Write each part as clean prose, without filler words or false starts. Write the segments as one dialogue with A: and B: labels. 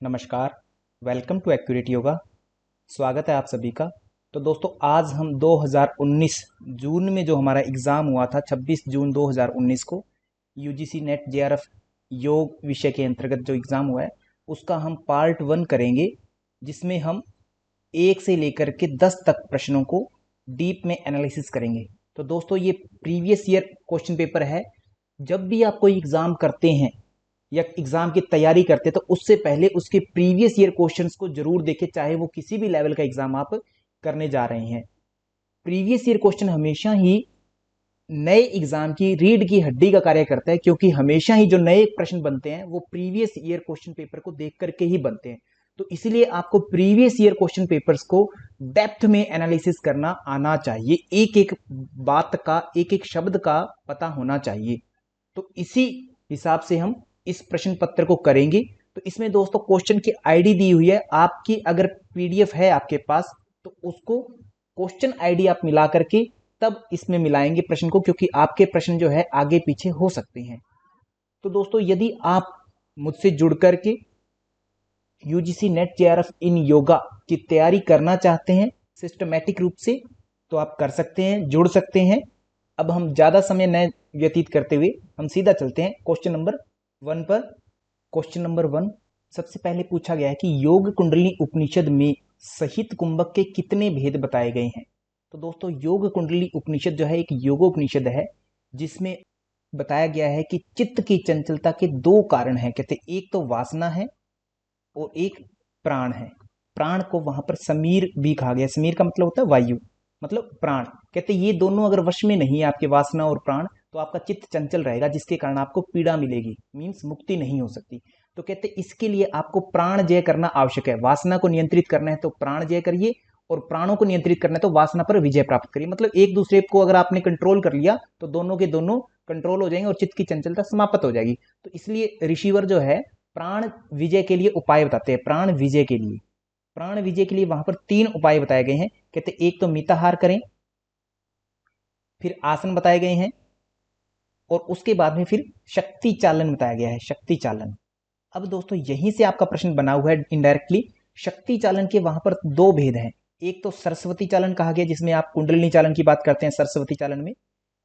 A: नमस्कार। Welcome to Accurate Yoga. स्वागत है आप सभी का। तो दोस्तों आज हम 2019 जून में जो हमारा एग्ज़ाम हुआ था 26 जून 2019 को यूजीसी नेट जेआरएफ योग विषय के अंतर्गत जो एग्ज़ाम हुआ है उसका हम पार्ट 1 करेंगे, जिसमें हम 1 से लेकर के 10 तक प्रश्नों को डीप में एनालिसिस करेंगे। तो दोस्तों ये प्रीवियस ईयर क्वेश्चन पेपर है। जब भी आप कोई एग्ज़ाम करते हैं या एग्जाम की तैयारी करते तो उससे पहले उसके प्रीवियस ईयर क्वेश्चंस को जरूर देखें, चाहे वो किसी भी लेवल का एग्जाम आप करने जा रहे हैं। प्रीवियस ईयर क्वेश्चन हमेशा ही नए एग्जाम की रीढ़ की हड्डी का कार्य करता है, क्योंकि हमेशा ही जो नए प्रश्न बनते हैं वो प्रीवियस ईयर क्वेश्चन पेपर को देख करके ही बनते हैं। तो इसलिए आपको प्रीवियस ईयर क्वेश्चन पेपर्स को डेप्थ में एनालिसिस करना आना चाहिए, एक एक बात का एक एक शब्द का पता होना चाहिए। तो इसी हिसाब से हम इस प्रश्न पत्र को करेंगे। तो इसमें दोस्तों क्वेश्चन की आईडी दी हुई है आपकी, अगर पीडीएफ है आपके पास तो उसको क्वेश्चन आईडी आप मिला करके तब इसमें मिलाएंगे प्रश्न को, क्योंकि आपके प्रश्न जो है आगे पीछे हो सकते हैं। तो दोस्तों यदि आप मुझसे जुड़ करके यूजीसी नेट जेआरएफ इन योगा की तैयारी करना चाहते हैं सिस्टमेटिक रूप से, तो आप कर सकते हैं, जुड़ सकते हैं। अब हम ज्यादा समय न व्यतीत करते हुए हम सीधा चलते हैं क्वेश्चन नंबर 1 पर। क्वेश्चन नंबर 1 सबसे पहले पूछा गया है कि योग कुंडली उपनिषद में सहित कुंभक के कितने भेद बताए गए हैं। तो दोस्तों योग कुंडली उपनिषद जो है एक योगोपनिषद है, जिसमें बताया गया है कि चित्त की चंचलता के दो कारण हैं। कहते एक तो वासना है और एक प्राण है। प्राण को वहां पर समीर भी कहा गया। समीर का मतलब होता है वायु, मतलब प्राण। कहते ये दोनों अगर वश में नहीं है आपके, वासना और प्राण, तो आपका चित्त चंचल रहेगा, जिसके कारण आपको पीड़ा मिलेगी, मीन्स मुक्ति नहीं हो सकती। तो कहते इसके लिए आपको प्राण जय करना आवश्यक है। वासना को नियंत्रित करना है तो प्राण जय करिए, और प्राणों को नियंत्रित करना है तो वासना पर विजय प्राप्त करिए। मतलब एक दूसरे को अगर आपने कंट्रोल कर लिया तो दोनों के दोनों कंट्रोल हो जाएंगे और चित्त की चंचलता समाप्त हो जाएगी। तो इसलिए ऋषिवर जो है प्राण विजय के लिए उपाय बताते हैं। प्राण विजय के लिए, प्राण विजय के लिए वहां पर 3 उपाय बताए गए हैं। कहते एक तो मिताहार करें, फिर आसन बताए गए हैं, और उसके बाद में फिर शक्ति चालन बताया गया है, शक्ति चालन। अब दोस्तों यहीं से आपका प्रश्न बना हुआ है इनडायरेक्टली। शक्ति चालन के वहां पर 2 भेद हैं। एक तो सरस्वती चालन कहा गया, जिसमें आप कुंडलिनी चालन की बात करते हैं, सरस्वती चालन में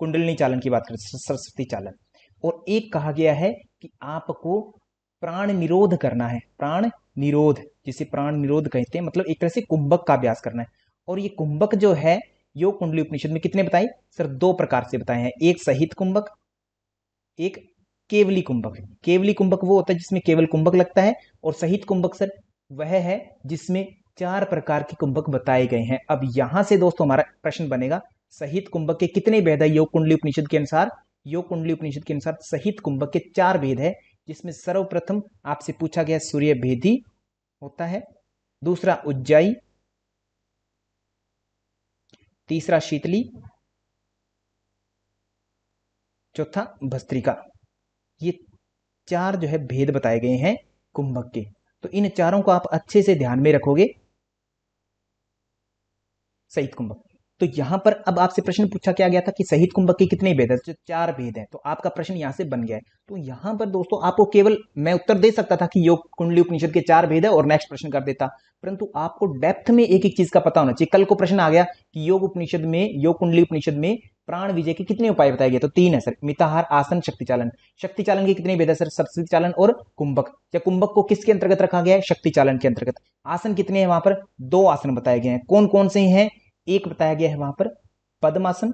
A: कुंडलिनी चालन की बात करते हैं, सरस्वती चालन। और एक कहा गया है कि आपको प्राण निरोध करना है, प्राण निरोध, जिसे प्राण निरोध कहते हैं, मतलब एक तरह से कुंभक का अभ्यास करना है। और ये कुंभक जो है योग कुंडली उपनिषद में कितने बताए सर? 2 प्रकार से बताए हैं, एक सहित कुंभक, एक केवली कुंभक। केवली कुंभक वो होता है जिसमें केवल कुंभक लगता है, और सहित कुंभक सर वह है जिसमें 4 प्रकार के कुंभक बताए गए हैं। अब यहां से दोस्तों हमारा प्रश्न बनेगा, सहित कुंभक के कितने भेद है योग कुंडली उपनिषद के अनुसार? योग कुंडली उपनिषद के अनुसार सहित कुंभक के 4 भेद है, जिसमें सर्वप्रथम आपसे पूछा गया सूर्य भेदी होता है, दूसरा उज्जाई, तीसरा शीतली, चौथा भस्त्रिका। ये 4 जो है भेद बताए गए हैं कुंभक के। तो इन चारों को आप अच्छे से ध्यान में रखोगे, सहित कुंभक। तो यहां पर अब आपसे प्रश्न पूछा क्या गया था कि सहित कुंभक के कितने भेद है? तो 4 भेद है। तो आपका प्रश्न यहां से बन गया है। तो यहां पर दोस्तों आपको केवल मैं उत्तर दे सकता था कि योग कुंडली उपनिषद के 4 भेद है और नेक्स्ट प्रश्न कर देता, परंतु आपको डेप्थ में एक एक चीज का पता होना चाहिए। कल को प्रश्न आ गया कि योग उपनिषद में, योग कुंडली उपनिषद में प्राण विजय के कितने उपाय बताए गए? तो 3 है सर, मिताहार, आसन, शक्ति चालन। शक्ति चालन के कितने भेद है सर? सरस्वती चालन और कुंभक। या कुंभक को किसके अंतर्गत रखा गया है? शक्ति चालन के अंतर्गत। आसन कितने हैं वहां पर? 2 आसन बताए गए हैं। कौन कौन से हैं? एक बताया गया है वहां पर पद्मासन,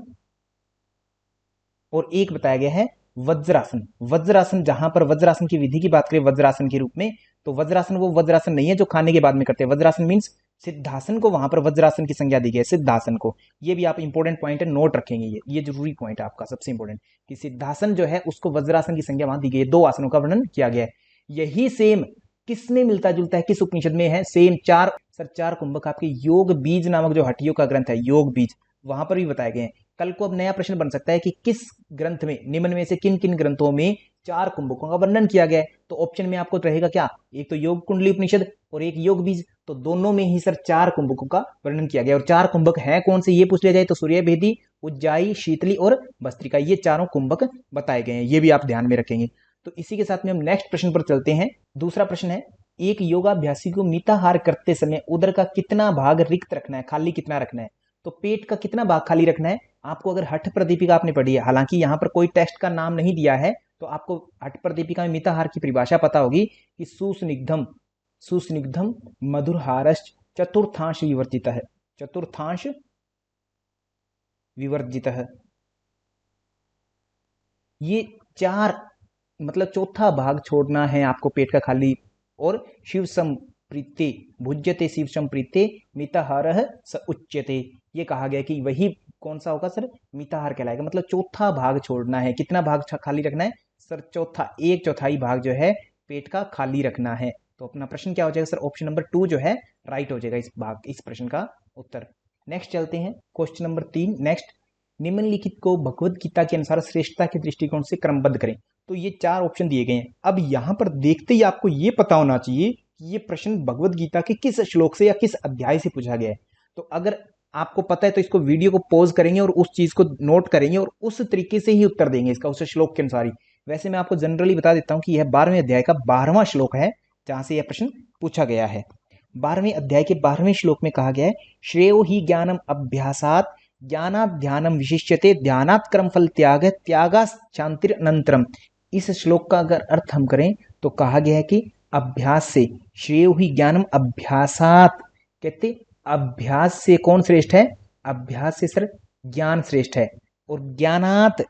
A: और एक बताया गया है वज्रासन। वज्रासन, जहां पर वज्रासन की विधि की बात करें वज्रासन के रूप में, तो वज्रासन वो वज्रासन नहीं है जो खाने के बाद में करते हैं। वज्रासन मीन्स सिद्धासन को वहां पर वज्रासन की संज्ञा दी गई है, सिद्धासन को। ये भी आप इंपॉर्टेंट पॉइंट है, नोट रखेंगे, ये जरूरी पॉइंट है आपका, सबसे इंपॉर्टेंट, कि सिद्धासन जो है उसको वज्रासन की संज्ञा वहां दी गई है। 2 आसनों का वर्णन किया गया है। यही सेम किसमें मिलता जुलता है, किस उपनिषद में है? सेम 4 सर, 4 कुंभक आपके योग बीज नामक जो हटियों का ग्रंथ है, योग बीज, वहां पर भी बताए गए हैं। कल को अब नया प्रश्न बन सकता है कि किस ग्रंथ में, निम्न में से किन किन ग्रंथों में 4 कुंभकों का वर्णन किया गया है? तो ऑप्शन में आपको रहेगा क्या? एक तो योग कुंडली उपनिषद और एक योग बीज। तो दोनों में ही सर 4 कुंभकों का वर्णन किया गया। और 4 कुंभक हैं कौन से, ये पूछ लिया जाए तो सूर्य भेदी, उज्जाई, शीतली और भस्त्रिका, ये चारों कुंभक बताए गए हैं। ये भी आप ध्यान में रखेंगे। तो इसी के साथ में हम नेक्स्ट प्रश्न पर चलते हैं। दूसरा प्रश्न है एक योगाभ्यासी को मिताहार करते समय उदर का कितना भाग रिक्त रखना है, खाली कितना रखना है? तो पेट का कितना भाग खाली रखना है आपको? अगर हठ प्रदीपिका आपने पढ़ी है, हालांकि यहाँ पर कोई टेस्ट का नाम नहीं दिया है, तो आपको हठ प्रदीपिका में मिताहार की परिभाषा पता होगी कि सुस्निग्धम सुस्निग्धम मधुरहारश्च चतुर्थांश विवर्जित है, चतुर्थांश विवर्जित है। ये चार मतलब चौथा भाग छोड़ना है आपको पेट का खाली। और शिव संप्रीते भुज्यते शिव संप्रीते मिताहारः स उच्यते, ये कहा गया कि वही कौन सा होगा सर? मिताहार कहलाएगा। मतलब चौथा भाग छोड़ना है। कितना भाग खाली रखना है सर? चौथा, एक चौथाई भाग जो है पेट का खाली रखना है। तो अपना प्रश्न क्या हो जाएगा सर? ऑप्शन नंबर 2 जो है राइट हो जाएगा इस प्रश्न का उत्तर। नेक्स्ट चलते हैं क्वेश्चन नंबर 3। नेक्स्ट, निम्नलिखित को भगवद गीता के अनुसार श्रेष्ठता के दृष्टिकोण से क्रमबद्ध करें। तो ये 4 ऑप्शन दिए गए हैं। अब यहां पर देखते ही आपको ये पता होना चाहिए कि ये प्रश्न भगवद गीता के किस श्लोक से या किस अध्याय से पूछा गया है। तो अगर आपको पता है तो इसको वीडियो को पॉज करेंगे और उस चीज को नोट करेंगे और उस तरीके से ही उत्तर देंगे इसका, उस श्लोक के अनुसार ही। वैसे मैं आपको जनरली बता देता हूं कि यह 12वें अध्याय का 12वां श्लोक है जहां से यह प्रश्न पूछा गया है। 12वें अध्याय के 12वें श्लोक में कहा गया है, श्रेयो ही ज्ञानम अभ्यासात ज्ञानात् ध्यानम विशिष्यते ध्यानात् कर्म फल त्याग त्यागात् शांतिरनंतरम। इस श्लोक का अगर अर्थ हम करें तो कहा गया है कि अभ्यास से, श्रेयो ही ज्ञानम अभ्यासात, कहते अभ्यास से कौन श्रेष्ठ है? अभ्यास से सर ज्ञान श्रेष्ठ है। और ज्ञानात्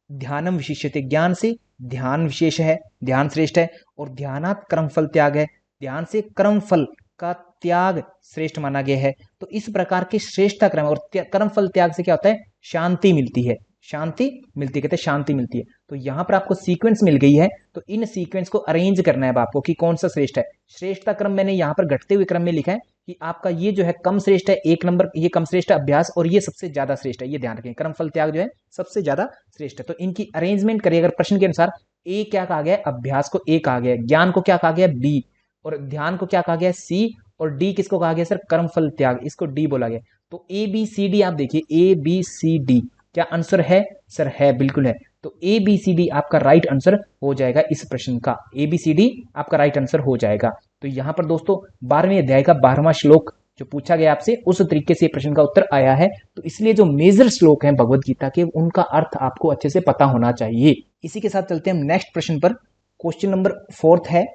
A: ध्यानम विशिष्यते, ज्ञान से ध्यान विशेष है, ध्यान श्रेष्ठ है। और ध्यानात् कर्म फल त्याग है, ध्यान से कर्म फल का त्याग श्रेष्ठ माना गया है। तो इस प्रकार के श्रेष्ठता क्रम और कर्म फल त्याग से क्या होता है? शांति मिलती है, शांति मिलती है, कहते हैं शांति मिलती है। तो यहाँ पर आपको सीक्वेंस मिल गई है, तो इन सीक्वेंस को अरेंज करना है आपको कि कौन सा श्रेष्ठ है। श्रेष्ठता क्रम मैंने यहाँ पर घटते हुए क्रम में लिखा है कि आपका ये जो है कम श्रेष्ठ है, 1 नंबर ये कम श्रेष्ठ है अभ्यास, और ये सबसे ज्यादा श्रेष्ठ है, ये ध्यान रखें। कर्म फल त्याग जो है सबसे ज्यादा श्रेष्ठ है। तो इनकी अरेंजमेंट करिए अगर प्रश्न के अनुसार। ए क्या कहा गया? अभ्यास को ए कहा गया, ज्ञान को क्या कहा गया? बी, और ध्यान को क्या कहा गया? सी, और डी किसको कहा गया सर? कर्म फल त्याग, इसको डी बोला गया। तो ए बी सी डी आप देखिए, ए बी सी डी क्या आंसर है सर? है, बिल्कुल है। तो ए बी सी डी आपका राइट आंसर हो जाएगा इस प्रश्न का, ए बी सी डी आपका राइट आंसर हो जाएगा। तो यहां पर दोस्तों 12वें अध्याय का 12वां श्लोक जो पूछा गया आपसे उस तरीके से प्रश्न का उत्तर आया है। तो इसलिए जो मेजर श्लोक हैं भगवद गीता के उनका अर्थ आपको अच्छे से पता होना चाहिए। इसी के साथ चलते हैं हम नेक्स्ट प्रश्न पर। क्वेश्चन नंबर 4 है।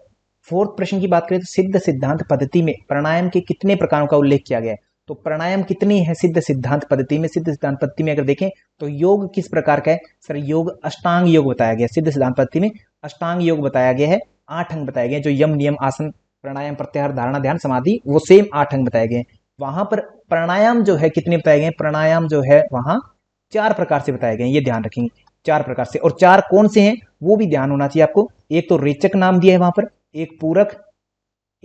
A: 4th प्रश्न की बात करें तो सिद्ध सिद्धांत पद्धति में प्राणायाम के कितने प्रकारों का उल्लेख किया गया है? तो प्राणायाम कितने हैं सिद्ध सिद्धांत पद्धति में? सिद्ध सिद्धांत पद्धति में अगर देखें तो योग किस प्रकार का है सर? योग अष्टांग योग बताया गया। सिद्ध सिद्धांत पद्धति में अष्टांग योग बताया गया है, 8 अंग बताए गए, जो यम नियम आसन प्राणायाम प्रत्याहार धारणा ध्यान समाधि, वो सेम 8 अंग बताए गए। वहां पर प्राणायाम जो है कितने बताए गए? प्राणायाम जो है वहां 4 प्रकार से बताए गए, ये ध्यान रखेंगे, 4 प्रकार से। और 4 कौन से हैं वो भी ध्यान होना चाहिए आपको। एक तो रेचक नाम दिया है वहां पर, एक पूरक,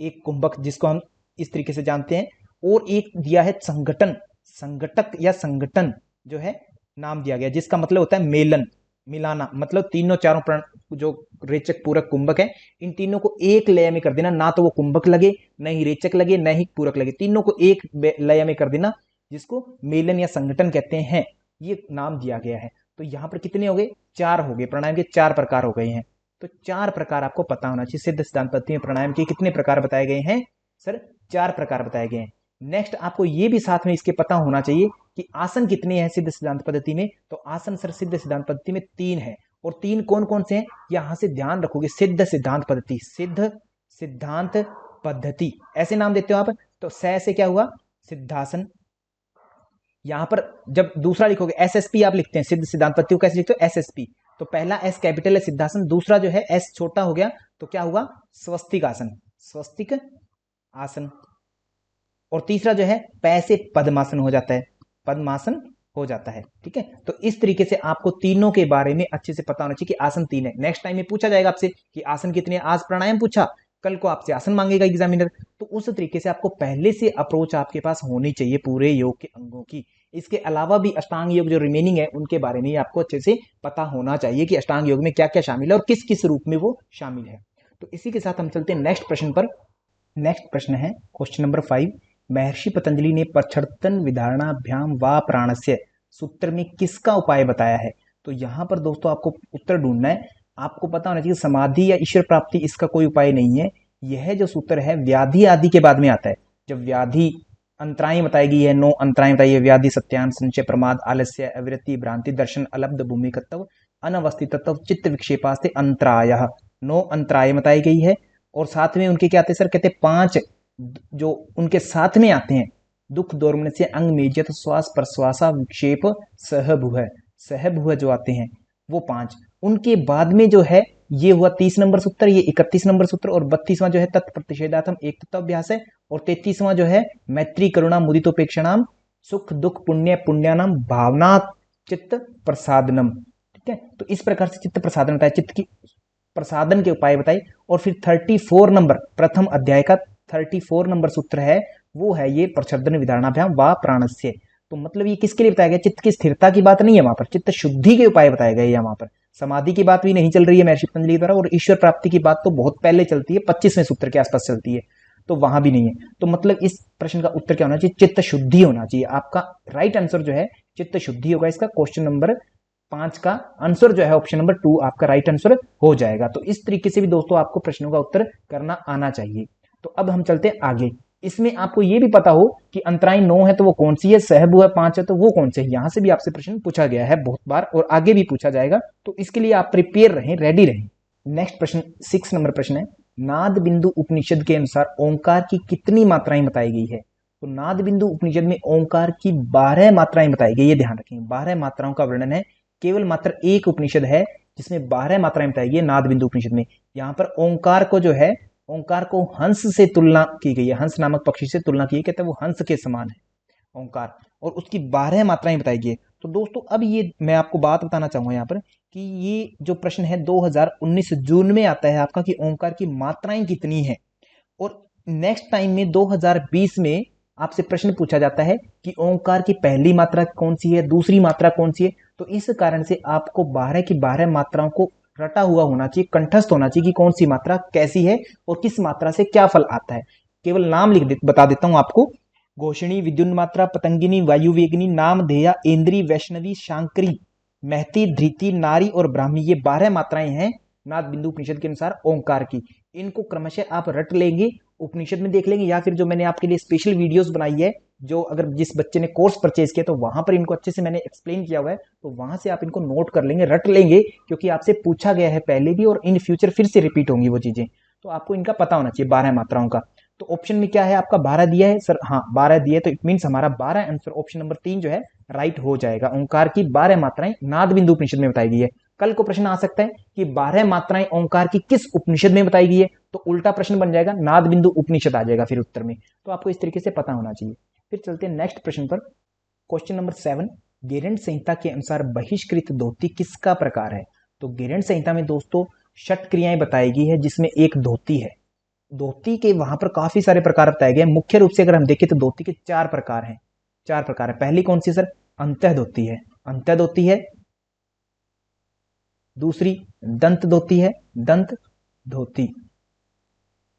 A: एक कुंभक जिसको हम इस तरीके से जानते हैं, और एक दिया है संगठन, संगठक या संगठन जो है नाम दिया गया, जिसका मतलब होता है मेलन, मिलाना। मतलब तीनों चारों प्राण जो रेचक पूरक कुंभक है, इन तीनों को एक लय में कर देना, ना तो वो कुंभक लगे, न ही रेचक लगे, न ही पूरक लगे, तीनों को एक लय में कर देना, जिसको मेलन या संगठन कहते हैं, ये नाम दिया गया है। तो यहां पर कितने हो गए? 4 हो गए। प्राणायाम के 4 प्रकार हो गए हैं। तो 4 प्रकार आपको पता होना चाहिए। सिद्ध सिद्धांत पद्धति में प्राणायाम के कितने प्रकार बताए गए हैं सर? 4 प्रकार बताए गए हैं। नेक्स्ट आपको ये भी साथ में इसके पता होना चाहिए कि आसन कितने हैं सिद्ध सिद्धांत पद्धति में? तो आसन सर सिद्ध सिद्धांत पद्धति में 3 है। और 3 कौन कौन से हैं यहां से ध्यान रखोगे। सिद्ध सिद्धांत पद्धति, सिद्ध सिद्धांत पद्धति ऐसे नाम देते हो आप। तो से क्या हुआ? सिद्धासन। यहां पर जब दूसरा लिखोगे एसएसपी आप लिखते हैं, सिद्ध सिद्धांत पद्धति को कैसे लिखते हो? एसएसपी। तो पहला एस कैपिटल है सिद्धासन, दूसरा जो है एस छोटा हो गया, तो क्या हुआ? स्वस्तिक आसन, स्वस्तिक आसन। और तीसरा जो है पै से पद्मासन हो जाता है, पद्मासन हो जाता है। ठीक है, तो इस तरीके से आपको तीनों के बारे में अच्छे से पता होना चाहिए कि आसन 3 है। नेक्स्ट टाइम में पूछा जाएगा आपसे कि आसन कितने हैं। आज प्राणायाम पूछा, कल को आपसे आसन मांगेगा एग्जामिनर। तो उस तरीके से आपको पहले से अप्रोच आपके पास होनी चाहिए पूरे योग के अंगों की। इसके अलावा भी अष्टांग योग जो रिमेनिंग है उनके बारे में आपको अच्छे से पता होना चाहिए कि अष्टांग योग में क्या क्या शामिल है और किस किस रूप में वो शामिल है। तो इसी के साथ हम चलते हैं नेक्स्ट प्रश्न पर। नेक्स्ट प्रश्न है क्वेश्चन नंबर 5। महर्षि पतंजलि ने प्रच्छन्न विधारणाभ्याम व प्राणस्य सूत्र में किसका उपाय बताया है? तो यहां पर दोस्तों आपको उत्तर ढूंढना है। आपको पता होना चाहिए समाधि या ईश्वर प्राप्ति इसका कोई उपाय नहीं है। यह जो सूत्र है व्याधि आदि के बाद में आता है। जब व्याधि अंतराई बताई गई है, 9 अंतराई बताई है, व्याधि, सत्यान, संचय, प्रमाद, आलस्य, अविरति, भ्रांति, दर्शन, अलब्ध, भूमिकत्व, अनवस्थितत्व, चित्त विक्षेपास्ते अंतरायः, 9 अंतराय बताई गई है। और साथ में उनके क्या आते हैं सर, कहते हैं 5 जो उनके साथ में आते हैं, दुख, दोर्मनस्य, अंग, मेजत, श्वास, प्रश्वासा, विक्षेप, सहभुह, सहभुह जो आते हैं वो 5। उनके बाद में जो है ये हुआ 30 नंबर सूत्र, ये 31 नंबर सूत्र, और 32वां जो है तत्प्रतिषेधात्म एक तत्वाभ्यास है, और 33वां जो है मैत्री, करुणा, मुदितोपेक्षाणाम, सुख, दुख, पुण्य, पुण्यानाम, भावना, चित्त प्रसादनम। ठीक है, तो इस प्रकार से चित्त प्रसादन बताया, चित्त की प्रसादन के उपाय बताए। और फिर 34 नंबर प्रथम अध्याय का 34 नंबर सूत्र है, वो है ये प्रच्छन्न विधारणाभ्याम वा प्राणस्य। तो मतलब ये किसके लिए बताया गया, चित्त की स्थिरता की बात नहीं है वहां पर, चित्त शुद्धि के उपाय बताए गए वहां पर। समाधि की बात भी नहीं चल रही है महर्षि पतंजलि द्वारा, और ईश्वर प्राप्ति की बात तो बहुत पहले चलती है, 25वें सूत्र के आसपास चलती है, तो वहां भी नहीं है। तो मतलब इस प्रश्न का उत्तर क्या होना चाहिए, चित्त शुद्धि होना चाहिए। आपका राइट आंसर जो है चित्त शुद्धि होगा। इसका क्वेश्चन नंबर 5 का आंसर जो है ऑप्शन नंबर 2 आपका राइट आंसर हो जाएगा। तो इस तरीके से भी दोस्तों आपको प्रश्नों का उत्तर करना आना चाहिए। तो अब हम चलते हैं आगे। इसमें आपको यह भी पता हो कि अंतराई 9 है तो वो कौन सी है, सहभुह 5 है तो वो कौन से है। यहां से भी आपसे प्रश्न पूछा गया है बहुत बार, और आगे भी पूछा जाएगा, तो इसके लिए आप प्रिपेयर रहें, रेडी रहें। नेक्स्ट प्रश्न 6 नंबर प्रश्न है, नाद बिंदु उपनिषद के अनुसार ओंकार की कितनी मात्राएं बताई गई है। तो नाद बिंदु उपनिषद में ओंकार की 12 मात्राएं बताई गई है, ध्यान रखें 12 मात्राओं का वर्णन है। केवल मात्र एक उपनिषद है जिसमें 12 मात्राएं बताई गई है, नाद बिंदु उपनिषद में। यहां पर ओंकार को जो है, ओंकार को हंस से तुलना की गई है, हंस नामक पक्षी से तुलना की है, कहते हैं वो हंस के समान है ओंकार, और उसकी 12 मात्राएं बताई गई है। तो दोस्तों अब ये मैं आपको बात बताना चाहूंगा यहाँ पर कि ये जो प्रश्न है 2019 जून में आता है आपका, कि ओंकार की मात्राएं कितनी है। और नेक्स्ट टाइम में 2020 में आपसे प्रश्न पूछा जाता है कि ओंकार की पहली मात्रा कौन सी है, दूसरी मात्रा कौन सी है। तो इस कारण से आपको 12 की 12 मात्राओं को रटा हुआ होना चाहिए, कंठस्थ होना चाहिए कि कौन सी मात्रा कैसी है और किस मात्रा से क्या फल आता है। केवल नाम बता देता हूं आपको, घोषणी, विद्युन्मात्रा, पतंगिनी, वायुवेगिनी, नामधेया, इंद्री, वैष्णवी, शांकरी, महती, धृति, नारी और ब्राह्मी, ये 12 मात्राएं हैं नाद बिंदु उपनिषद के अनुसार ओंकार की। इनको क्रमशः आप रट लेंगे, उपनिषद में देख लेंगे, या फिर जो मैंने आपके लिए स्पेशल वीडियोस बनाई है, जो अगर जिस बच्चे ने कोर्स परचेज किया तो वहां पर इनको अच्छे से मैंने एक्सप्लेन किया हुआ है, तो वहां से आप इनको नोट कर लेंगे, रट लेंगे, क्योंकि आपसे पूछा गया है पहले भी और इन फ्यूचर फिर से रिपीट होंगी वो चीजें, तो आपको इनका पता होना चाहिए 12 मात्राओं का। तो ऑप्शन में क्या है आपका 12 दिया है सर, हाँ 12 दिया है, तो इट मीन्स हमारा 12 आंसर ऑप्शन नंबर 3 जो है राइट हो जाएगा। ओंकार की 12 मात्राएं नाद बिंदु उपनिषद में बताई गई है। कल को प्रश्न आ सकता है कि 12 मात्राएं ओंकार की किस उपनिषद में बताई गई है, तो उल्टा प्रश्न बन जाएगा, नाद बिंदु उपनिषद आ जाएगा फिर उत्तर में। तो आपको इस तरीके से पता होना चाहिए। फिर चलते हैं नेक्स्ट प्रश्न पर, क्वेश्चन नंबर 7, गेरंड संहिता के अनुसार बहिष्कृत धोती किसका प्रकार है। तो गेरंड संहिता में दोस्तों षट क्रियाएं बताई गई है, जिसमें एक धोती है। धोती के वहां पर काफी सारे प्रकार बताए गए। मुख्य रूप से अगर हम देखें तो धोती के 4 प्रकार हैं, 4 प्रकार है। पहली कौन सी सर, अंतः धोती है, अंतः धोती है। दूसरी दंत धोती है, दंत धोती।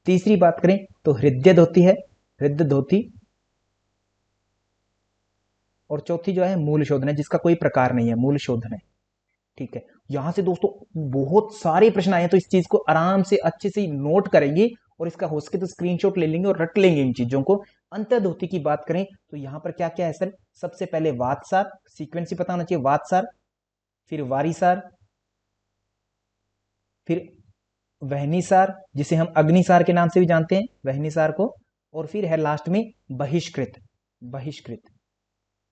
A: तीसरी बात करें तो हृदय धोती है, हृदय धोती। और चौथी जो है मूल शोधन है, जिसका कोई प्रकार नहीं है, मूल शोधन है। ठीक है, यहां से दोस्तों बहुत सारे प्रश्न आए हैं, तो इस चीज को आराम से अच्छे से नोट करेंगे और इसका हो सके तो स्क्रीनशॉट ले लेंगे और रट लेंगे इन चीजों को। अंतः धोती की बात करें तो यहां पर क्या क्या है सर, सबसे पहले वातसार, सीक्वेंस ही पता होना चाहिए, वातसार, फिर वारीसार, फिर वहनीसार, जिसे हम अग्निसार के नाम से भी जानते हैं, वहनीसार को, और फिर है लास्ट में बहिष्कृत, बहिष्कृत।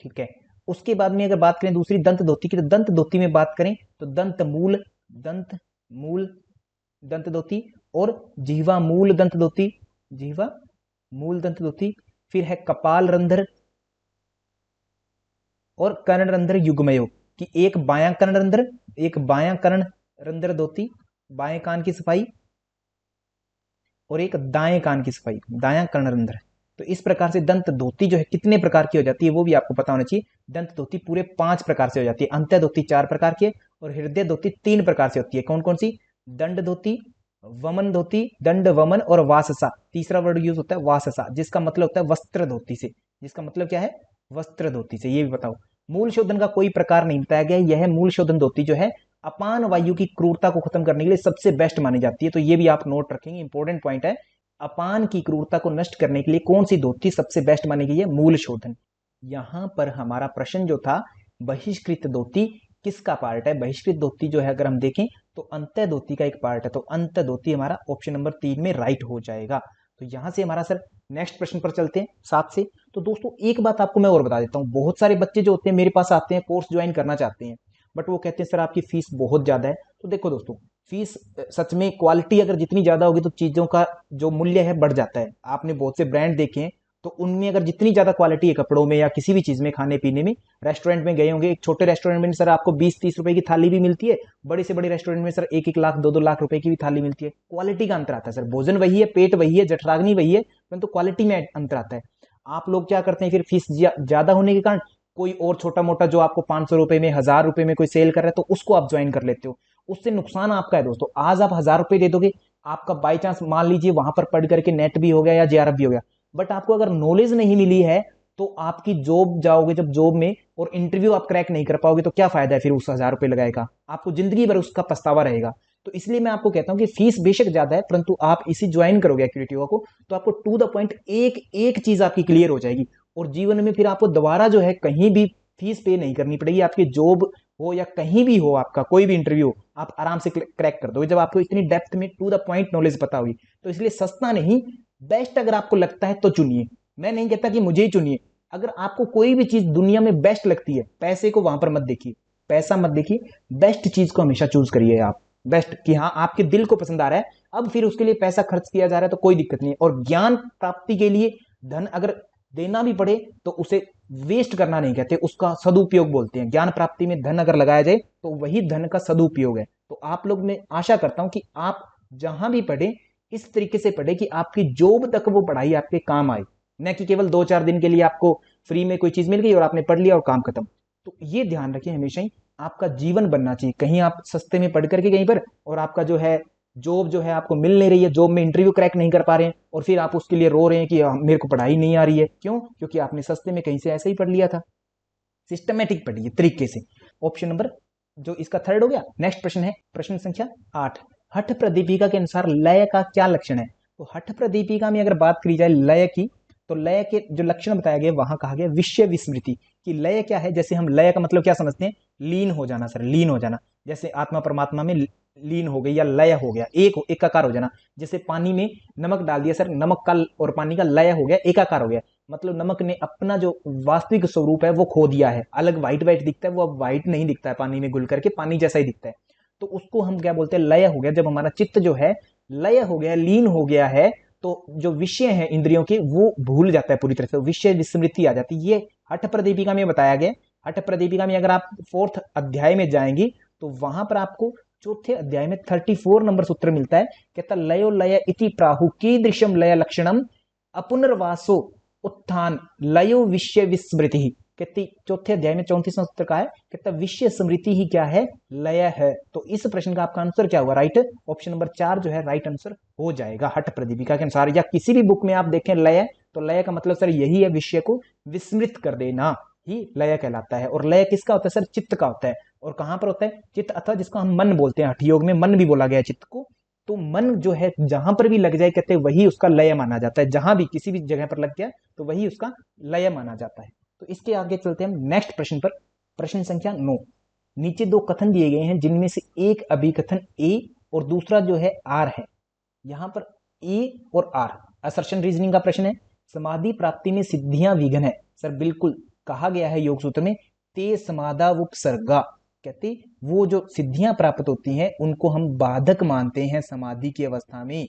A: ठीक है, उसके बाद में अगर बात करें दूसरी दंत धोती की, तो दंत धोती में बात करें तो दंत मूल, दंत मूल दंत धोती, और जिह्वा मूल दंत धोती, जिह्वा मूल दंत धोती। फिर है कपाल रंध्र और कर्ण रंध्र युग्मयो, कि एक बायां कर्ण रंध्र, एक बायां कर्ण रंध्र धोती, बाएं कान की सफाई, और एक दाएं कान की सफाई, दायां कर्ण रंध्र। तो इस प्रकार से दंत धोती जो है कितने प्रकार की हो जाती है वो भी आपको पता होना चाहिए। दंत धोती पूरे 5 प्रकार से हो जाती है, अंत्य धोती 4 प्रकार की है, और हृदय धोती 3 प्रकार से होती है। कौन कौन सी, दंड धोती, वमन धोती, दंड वमन और वाससा। तीसरा वर्ड यूज होता है वाससा, जिसका मतलब होता है वस्त्र धोती से, जिसका मतलब क्या है, वस्त्र धोती से। ये भी बताओ। मूल शोधन का कोई प्रकार नहीं बताया गया, यह मूल शोधन धोती जो है अपान वायु की क्रूरता को खत्म करने के लिए सबसे बेस्ट मानी जाती है। तो ये भी आप नोट रखेंगे, इंपॉर्टेंट पॉइंट है अपान की क्रूरता को नष्ट करने के लिए कौन सी धोती सबसे बेस्ट मानी गई है? मूल शोधन। यहां पर हमारा प्रश्न जो था, बहिष्कृत धोती किसका पार्ट है? बहिष्कृत धोती जो है अगर हम देखें तो अंतः धोती का एक पार्ट है, तो अंतः धोती हमारा ऑप्शन नंबर 3 में राइट हो जाएगा। तो यहां से हमारा सर नेक्स्ट प्रश्न पर चलते हैं 7 से। तो दोस्तों एक बात आपको मैं और बता देता हूं, बहुत सारे बच्चे जो होते हैं मेरे पास आते हैं, कोर्स ज्वाइन करना चाहते हैं, बट वो कहते हैं सर आपकी फीस बहुत ज्यादा है। तो देखो दोस्तों, फीस सच में क्वालिटी अगर जितनी ज्यादा होगी तो चीजों का जो मूल्य है बढ़ जाता है। आपने बहुत से ब्रांड देखे हैं, तो उनमें अगर जितनी ज्यादा क्वालिटी है कपड़ों में या किसी भी चीज में, खाने पीने में, रेस्टोरेंट में गए होंगे, एक छोटे रेस्टोरेंट में सर आपको 20-30 रुपए की थाली भी मिलती है, बड़े से बड़े रेस्टोरेंट में सर 1-1 लाख 2-2 लाख रुपए की भी थाली मिलती है। क्वालिटी का अंतर आता है सर, भोजन वही है, पेट वही है, जठराग्नि वही है, परंतु क्वालिटी में अंतर आता है। आप लोग क्या करते हैं फिर, फीस ज्यादा होने के कारण कोई और छोटा मोटा जो आपको 500 रुपए में, 1000 रुपए में कोई सेल कर रहा है, तो उसको आप ज्वाइन कर लेते हो। उससे नुकसान आपका है दोस्तों। आज आप 1000 रुपए दे दोगे, आपका बाई चांस मान लीजिए वहां पर पढ़ करके नेट भी हो गया या जेआरएफ भी हो गया, बट आपको अगर नॉलेज नहीं मिली है तो आपकी जॉब जाओगे जब जॉब में और इंटरव्यू आप क्रैक नहीं कर पाओगे, तो क्या फायदा है फिर उस 1000 रुपए लगाएगा? आपको जिंदगी भर उसका पछतावा रहेगा। तो इसलिए मैं आपको कहता हूं कि फीस बेशक ज्यादा है, परंतु आप इसी ज्वाइन करोगे एक्यूरेट योगा को, तो आपको टू द पॉइंट एक एक चीज आपकी क्लियर हो जाएगी, और जीवन में फिर आपको दोबारा जो है कहीं भी फीस पे नहीं करनी पड़ेगी। आपकी जॉब हो या कहीं भी हो, आपका कोई भी इंटरव्यू हो, आप आराम से क्रैक कर दोगे जब आपको इतनी डेप्थ में टू द पॉइंट नॉलेज पता होगी। तो इसलिए सस्ता नहीं, बेस्ट अगर आपको लगता है तो चुनिए। मैं नहीं कहता कि मुझे ही चुनिए, अगर आपको कोई भी चीज दुनिया में बेस्ट लगती है, पैसे को वहां पर मत देखिए, पैसा मत देखिए, बेस्ट चीज को हमेशा चूज करिए आप। बेस्ट कि हाँ आपके दिल को पसंद आ रहा है, अब फिर उसके लिए पैसा खर्च किया जा रहा है तो कोई दिक्कत नहीं है। और ज्ञान प्राप्ति के लिए धन अगर देना भी पड़े तो उसे वेस्ट करना नहीं कहते, उसका सदुपयोग बोलते हैं। ज्ञान प्राप्ति में धन अगर लगाया जाए तो वही धन का सदुपयोग है। तो आप लोग, मैं आशा करता हूं कि आप जहां भी पढ़े इस तरीके से पढ़े कि आपकी जॉब तक वो पढ़ाई आपके काम आए, न कि केवल 2-4 दिन के लिए आपको फ्री में कोई चीज मिल गई और आपने पढ़ लिया और काम खत्म। तो ये ध्यान रखिए हमेशा ही, आपका जीवन बनना चाहिए। कहीं आप सस्ते में पढ़ करके कहीं पर और आपका जो है जॉब जो है आपको मिल नहीं रही है, जॉब में इंटरव्यू क्रैक नहीं कर पा रहे हैं, और फिर आप उसके लिए रो रहे हैं कि मेरे को पढ़ाई नहीं आ रही है। क्यों? क्योंकि आपने सस्ते में कहीं से ऐसे ही पढ़ लिया था। सिस्टमेटिक पढ़िए तरीके से। ऑप्शन नंबर जो इसका थर्ड हो गया। नेक्स्ट प्रश्न है प्रश्न संख्या 8। हठ प्रदीपिका के अनुसार लय का क्या लक्षण है? तो हठ प्रदीपिका में अगर बात करी जाए लय की, तो लय के जो लक्षण बताया गया वहां कहा गया विषय विस्मृति। कि लय क्या है? जैसे हम लय का मतलब क्या समझते हैं? लीन हो जाना सर, लीन हो जाना। जैसे आत्मा परमात्मा में लीन हो गई या लय हो गया, एकाकार हो जाना। जैसे पानी में नमक डाल दिया सर, नमक का और पानी का लय हो गया, एकाकार हो गया। मतलब नमक ने अपना जो वास्तविक स्वरूप है वो खो दिया है। अलग व्हाइट व्हाइट दिखता है, वो अब व्हाइट नहीं दिखता है, पानी में घुल करके पानी जैसा ही दिखता है। तो उसको हम क्या बोलते हैं? लय हो गया। जब हमारा चित्त जो है लय हो गया, लीन हो गया है, तो जो विषय है इंद्रियों के वो भूल जाता है पूरी तरह से, विषय विस्मृति आ जाती है। ये हठ प्रदीपिका में बताया गया। हठ प्रदीपिका में अगर आप 4th अध्याय में जाएंगे तो वहां पर आपको 4थे अध्याय में 34 नंबर सूत्र मिलता है। कहता लयो लय इति प्राहु कीदृशम लय लक्षणम अपुनर्वासो उत्थान लयो विषय विस्मृति। कहती 4थे अध्याय में 34वां सूत्र का है, कहता विषय स्मृति ही क्या है? लय है। तो इस प्रश्न का आपका आंसर क्या होगा? राइट। ऑप्शन नंबर 4 जो है राइट आंसर हो जाएगा हठ प्रदीपिका के अनुसार। या किसी भी बुक में आप देखें लय, तो लय का मतलब सर यही है, विषय को विस्मृत कर देना ही लय कहलाता है। और लय किसका होता है सर? चित्त का होता है। और कहां पर होता है? चित्त, अथवा जिसको हम मन बोलते हैं, हठ योग में मन भी बोला गया है चित्त को। तो मन जो है जहां पर भी लग जाए, कहते हैं वही उसका लय माना जाता है। जहां भी किसी भी जगह पर लग गया तो वही उसका लय माना जाता है। तो इसके आगे चलते हैं हम नेक्स्ट प्रश्न पर। प्रश्न संख्या 9। नीचे 2 कथन दिए गए हैं, जिनमें से एक अभिकथन ए और दूसरा जो है आर है। यहां पर ए और आर असर्शन रीजनिंग का प्रश्न है। समाधि प्राप्ति में सिद्धियां विघ्न है सर, बिल्कुल कहा गया है योग सूत्र में, ते समाधा उपसर्गा। कहते वो जो सिद्धियां प्राप्त होती हैं उनको हम बाधक मानते हैं समाधि की अवस्था में।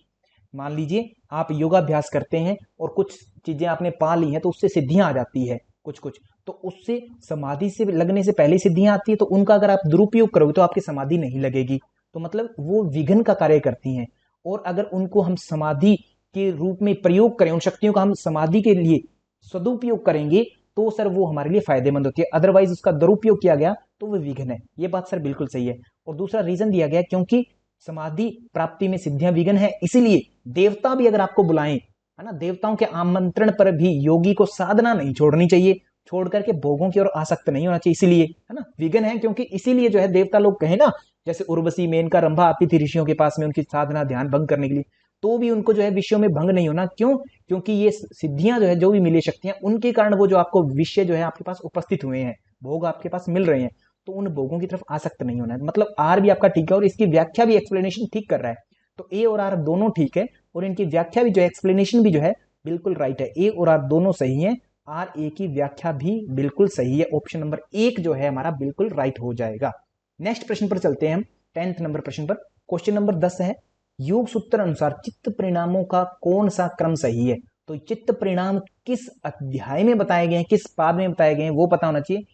A: मान लीजिए आप योगाभ्यास करते हैं और कुछ चीजें आपने पा ली हैं, तो उससे सिद्धियां आ जाती है कुछ, तो उससे समाधि से लगने से पहले सिद्धियां आती है, तो उनका अगर आप दुरुपयोग करोगे तो आपकी समाधि नहीं लगेगी। तो मतलब वो विघ्न का कार्य करती हैं। और अगर उनको हम समाधि के रूप में प्रयोग करें, उन शक्तियों का हम समाधि के लिए सदुपयोग करेंगे, तो सर वो हमारे लिए फायदेमंद होती है। अदरवाइज उसका दुरुपयोग किया गया तो वो विघ्न है। ये बात सर बिल्कुल सही है। और दूसरा रीजन दिया गया क्योंकि समाधि प्राप्ति में सिद्धियां विघ्न है, इसलिए देवता भी अगर आपको बुलाएं, है ना, देवताओं के आमंत्रण पर भी योगी को साधना नहीं छोड़नी चाहिए, छोड़ करके भोगों की ओर आसक्त नहीं होना चाहिए। इसीलिए है ना विघ्न है, क्योंकि इसीलिए जो है देवता लोग कहे ना, जैसे उर्वशी मेनका रंभा आती थी ऋषियों के पास में उनकी साधना ध्यान भंग करने के लिए, तो भी उनको जो है विषयों में भंग नहीं होना। क्यों? क्योंकि ये सिद्धियां जो है, जो भी मिली शक्तियां, उनके कारण वो जो आपको विषय जो है आपके पास उपस्थित हुए हैं, भोग आपके पास मिल रहे हैं, तो उन भोगों की तरफ आसक्त नहीं होना है। मतलब आर भी आपका ठीक है और इसकी व्याख्या भी, एक्सप्लेनेशन ठीक कर रहा है। तो ए और आर दोनों ठीक है और इनकी व्याख्या भी जो है, एक्सप्लेनेशन भी जो है बिल्कुल राइट है। ए और आर दोनों सही है, आर ए की व्याख्या भी बिल्कुल सही है। ऑप्शन नंबर 1 जो है हमारा बिल्कुल राइट हो जाएगा। नेक्स्ट प्रश्न पर चलते हैं हम, 10th नंबर प्रश्न पर। क्वेश्चन नंबर 10 है, योग सूत्र अनुसार चित्त परिणामों का कौन सा क्रम सही है? तो चित्त परिणाम किस अध्याय में बताए गए हैं, किस पाद में बताए गए हैं, वो पता होना चाहिए।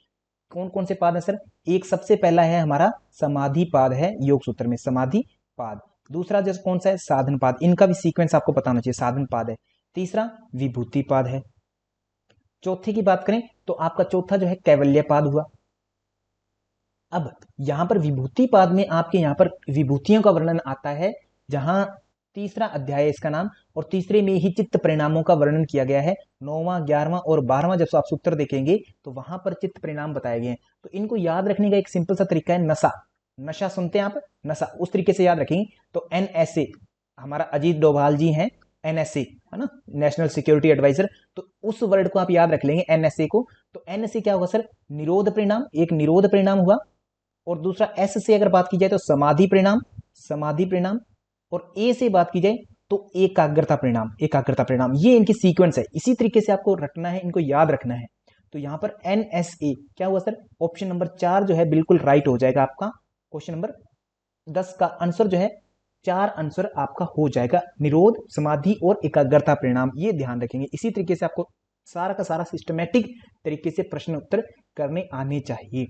A: कौन कौन से पाद है सर? एक सबसे पहला है हमारा समाधि पाद है योग सूत्र में, समाधि पाद। दूसरा जैसे कौन सा है? साधन पाद। इनका भी सीक्वेंस आपको पता होना चाहिए, साधन पाद है। तीसरा विभूति पाद है। चौथे की बात करें तो आपका चौथा जो है कैवल्य पाद हुआ। अब यहां पर विभूति पाद में आपके यहां पर विभूतियों का वर्णन आता है, जहां तीसरा अध्याय है इसका नाम, और तीसरे में ही चित्त परिणामों का वर्णन किया गया है। 9वां 11वां और 12वां जब आप सूत्र देखेंगे तो वहां पर चित्त परिणाम बताए गए हैं। तो इनको याद रखने का एक सिंपल सा तरीका है, नशा। नशा सुनते हैं आप? नशा, उस तरीके से याद रखेंगे। तो NSA, हमारा अजीत डोभाल जी हैं, NSA है ना, नेशनल सिक्योरिटी एडवाइजर। तो उस वर्ड को आप याद रख लेंगे, NSA को। तो NSA क्या होगा सर? निरोध परिणाम, एक निरोध परिणाम हुआ। और दूसरा एस से अगर बात की जाए तो समाधि परिणाम, समाधि परिणाम। और ए से बात की जाए तो एकाग्रता परिणाम, एकाग्रता परिणाम। ये इनकी सीक्वेंस है, इसी तरीके से आपको रखना है, इनको याद रखना है। तो यहां पर NSA क्या हुआ सर? ऑप्शन नंबर 4 जो है बिल्कुल राइट हो जाएगा आपका। क्वेश्चन नंबर 10 का आंसर जो है 4 आंसर आपका हो जाएगा, निरोध, समाधि और एकाग्रता परिणाम। ये ध्यान रखेंगे। इसी तरीके से आपको सारा का सारा सिस्टमेटिक तरीके से प्रश्न उत्तर करने आने चाहिए।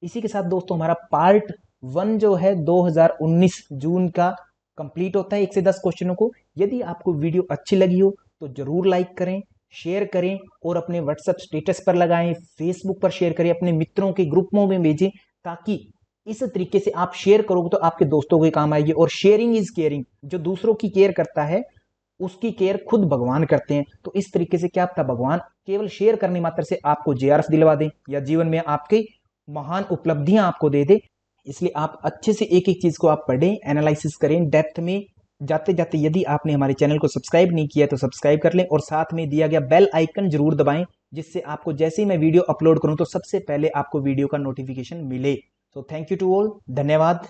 A: इसी के साथ दोस्तों हमारा पार्ट 1 जो है 2019 जून का कंप्लीट होता है, 1 से 10 क्वेश्चनों को। यदि आपको वीडियो अच्छी लगी हो तो जरूर लाइक करें, शेयर करें और अपने व्हाट्सएप स्टेटस पर लगाएं, फेसबुक पर शेयर करें, अपने मित्रों के ग्रुपों में भेजें, ताकि इस तरीके से आप शेयर करोगे तो आपके दोस्तों के काम आएगी। और शेयरिंग इज केयरिंग, जो दूसरों की केयर करता है उसकी केयर खुद भगवान करते हैं। तो इस तरीके से क्या था, भगवान केवल शेयर करने मात्र से आपको JRF दिलवा दें या जीवन में आपके महान उपलब्धियां आपको दे दे। इसलिए आप अच्छे से एक एक चीज को आप पढ़ें, एनालिसिस करें डेप्थ में। जाते जाते यदि आपने हमारे चैनल को सब्सक्राइब नहीं किया तो सब्सक्राइब कर लें और साथ में दिया गया बेल आइकन जरूर दबाएं, जिससे आपको जैसे ही मैं वीडियो अपलोड करूं तो सबसे पहले आपको वीडियो का नोटिफिकेशन मिले। So thank you to all, धन्यवाद।